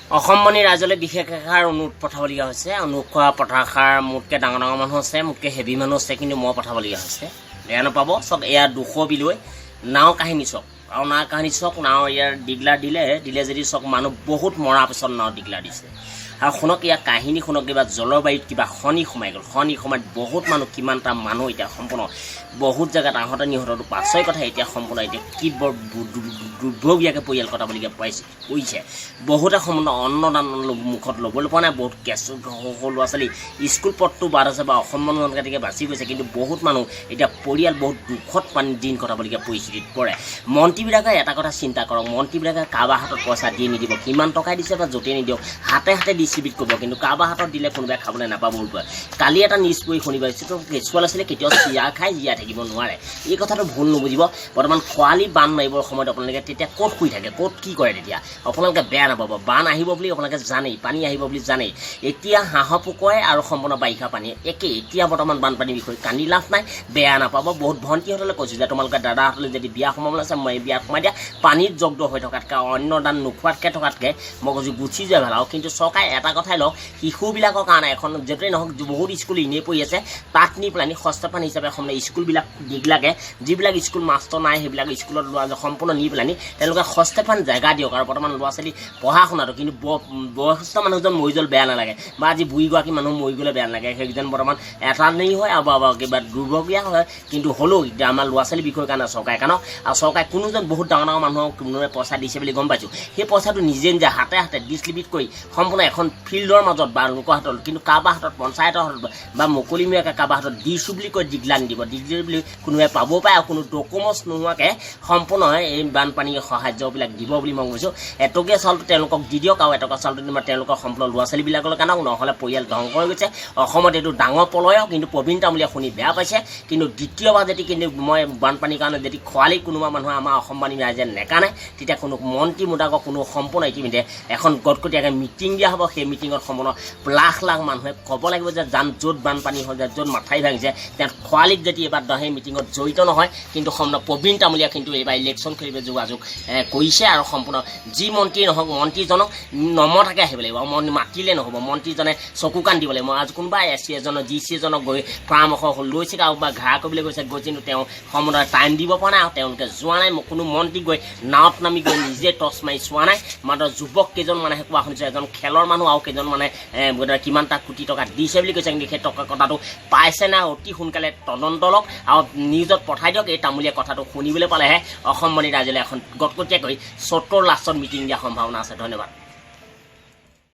অসমমণি ৰাইজলৈ বিশেষ এষাৰ অনুৰোধ পঠাবলগীয়া হৈছে। অনুৰোধ কৰা পথাৰষাৰ মোতকৈ ডাঙৰ ডাঙৰ মানুহ আছে, মোতকৈ হেভি মানুহ আছে, কিন্তু মই পঠাবলগীয়া হৈছে। বেয়া নাপাব। চাওক, এয়া 200 বিলৈ নাও কাহিনী চাওক, আৰু নাও কাহিনী চাওক। নাও ইয়াৰ ডিগলাৰ দিলে যদি চাওক, মানুহ বহুত মৰাৰ পিছত নাও ডিগলাৰ দিছে। আৰু শুনক, ইয়াৰ কাহিনী শুনক, কিবা জলবায়ুত কিবা খনি সোমাই গ'ল। খনি সময়ত বহুত মানুহ, কিমানটা মানুহ এতিয়া সম্পূৰ্ণ বহুত জেগাত আহোঁতে নিহতটো পাছৰ কথা। এতিয়া সম্পূৰ্ণ এতিয়া কি বৰ দুৰ্ভগীয়াকৈ পৰিয়াল কটাবলগীয়া পৰিছে। বহুতে সম্পূৰ্ণ অন্নদান মুখত ল'বলৈ পোৱা নাই। বহুত কেঁচু সৰু ল'ৰা ছোৱালী স্কুল পথটো বাদ আছে বা অসম জনজাতিকে বাচি গৈছে, কিন্তু বহুত মানুহ এতিয়া পৰিয়াল বহুত দুখত দিন কটাবলগীয়া পৰিস্থিতিত পৰে। মন্ত্ৰীবিলাকে এটা কথা চিন্তা কৰক, মন্ত্ৰীবিলাকে কাৰোবাৰ হাতত পইচা দিয়ে নিদিব, কিমান টকাই দিছে বা য'তেই নিদিয়ক, হাতে হাতে ডিষ্ট্ৰিবিউট কৰিব, কিন্তু কাৰোবাৰ হাতত দিলে কোনোবাই খাবলৈ নাপাব বুলি কয়। কালি এটা নিউজ পঢ়ি শুনি পাইছোঁ, কেঁচুৱা ল'ৰা ছোৱালীয়ে কেতিয়াও চিৰা খাই জীয়াই থাকিব নোৱাৰে। এই কথাটো ভুল নুবুজিব। বৰ্তমান খৰালি বান মাৰিবৰ সময়ত আপোনালোকে তেতিয়া ক'ত শুই থাকে, ক'ত কি কৰে, তেতিয়া আপোনালোকে বেয়া নাপাব। বান আহিব বুলি আপোনালোকে জানেই, পানী আহিব বুলি জানেই। এতিয়া হাঁহৰ পুকুৰে আৰু সম্পূৰ্ণ বাৰিষা পানী একেই। এতিয়া বৰ্তমান বানপানীৰ বিষয়ে কান্দি লাভ নাই, বেয়া নাপাব। বহুত ভণ্টিহঁতলৈ কৈছোঁ যে তোমালোকে দাদাহঁতলৈ যদি বিয়া সোমাবলৈ আছে, মই বিয়াত সোমাই দিয়া। পানীত জগ্দ হৈ থকাতকৈ, অন্য দান নোখোৱাতকৈ থকাতকৈ মই কৈছোঁ গুচি যোৱা ভাল। আৰু কিন্তু চৰকাৰে এটা কথাই লওক, শিশুবিলাকৰ কাৰণে এখন য'তেই নহওক বহুত স্কুল এনেই পৰি আছে, তাত নি পেলানি সস্তাপান হিচাপে স্কুলবিলাক দিগলাকে, যিবিলাক স্কুল মাষ্টৰ নাই সেইবিলাক স্কুলত লোৱা সম্পূৰ্ণ নি পেলানি তেওঁলোকে সস্তাপান জেগা দিয়ক। আৰু বৰ্তমান ল'ৰা ছোৱালী পঢ়া শুনাটো কিন্তু বয়সস্থ মানুহজন মৰি গ'ল বেয়া নালাগে, বা আজি বুঢ়ীগৰাকী মানুহ মৰি গ'লে বেয়া নালাগে। সেইকেইজন বৰ্তমান এটা নেই হয় আৰু কিবা দুৰ্ভগীয়া হয়। কিন্তু হ'লেও এতিয়া আমাৰ ল'ৰা ছোৱালীৰ বিষয়ৰ কাৰণে চৰকাৰে কাৰণ, আৰু চৰকাৰে কোনোজন বহুত ডাঙৰ ডাঙৰ মানুহক কোনোৱে পইচা দিছে বুলি গম পাইছোঁ। সেই পইচাটো নিজে নিজে হাতে হাতে ডিষ্ট্ৰিবিউট কৰি সম্পূৰ্ণ এখন ফিল্ডৰ মাজত বা লোকৰ হাতত, কিন্তু কাৰোবাৰ হাতত পঞ্চায়তৰ হাতত বা মুকলিমূৰীয়াকৈ কাৰোবাৰ হাতত দিছোঁ বুলি কৈ ডিগলা নিদিব। ডিগলি বুলি কোনোবাই পাব পাৰে, আৰু কোনো ডকুমেণ্টছ নোহোৱাকৈ সম্পূৰ্ণ এই বানপানীৰ সাহায্যবিলাক দিব বুলি মই কৈছোঁ। এটকীয়া চাউলটো তেওঁলোকক দি দিয়ক, আৰু এটকা চাউলটো তেওঁলোকৰ সম্পূৰ্ণ ল'ৰা ছোৱালীবিলাকৰ কাৰণেও, নহ'লে পৰিয়াল ধ্বংস হৈ গৈছে। অসমত এইটো ডাঙৰ প্ৰলয়, কিন্তু প্ৰবীণ তামুলীয়া শুনি বেয়া পাইছে। কিন্তু দ্বিতীয়বাৰ যদি কিন্তু মই বানপানীৰ কাৰণে যদি খৰালি কোনোবা মানুহে আমাৰ অসমবাণী ৰাইজে নেকানে, তেতিয়া কোনো মন্ত্ৰী মুদাকক কোনো সম্পূৰ্ণ ইতিমধ্যে এখন গটগটীয়াকৈ মিটিং দিয়া হ'ব। সেই মিটিঙত সম্পূৰ্ণ লাখ লাখ মানুহে ক'ব লাগিব যে য'ত বানপানী হৈ যায়, য'ত মাথাই ভাঙিছে, তেওঁ খৰালিত যদি এইবাৰ সেই মিটিঙত জড়িত নহয়, কিন্তু সম্পূৰ্ণ প্ৰবীণ তামুলীয়া কিন্তু এইবাৰ ইলেকশ্যন খেলিবলৈ যোগাযোগ কৰিছে। আৰু সম্পূৰ্ণ যি মন্ত্ৰীয়ে নহওক, মন্ত্ৰীজনক নমতাকৈ আহিব লাগিব, আৰু মাতিলে নহ'ব। মন্ত্ৰীজনে চকু কাণ দিব লাগিব। আজি কোনোবা SC এজনক GC এজনক গৈ পৰামৰ্শ লৈছে, আৰু বা ঘাঁহ কৰিবলৈ গৈছে, কিন্তু তেওঁ সম্পূৰ্ণ টাইম দিব পৰা নাই, আৰু তেওঁলোকে যোৱা নাই। কোনো মন্ত্ৰী গৈ নাৱত নামি গৈ নিজে টৰ্চ মাৰি চোৱা নাই। মাত্ৰ যুৱক কেইজন মানেহে কোৱা শুনিছোঁ, এজন খেলৰ মানুহ আৰু কেইজন মানে কিমানটা কোটি টকা দিছে বুলি কৈছে, কিন্তু সেই টকা কথাটো পাইছে নাই অতি সোনকালে তদন্ত লওক আৰু নিউজত পঠাই দিয়ক। এই তামুলীয়া কথাটো শুনিবলৈ পালেহে অসমবাণী ৰাইজলৈ এখন গটগটীয়াকৈ ৭০ লাষ্টত মিটিং দিয়াৰ সম্ভাৱনা আছে। ধন্যবাদ।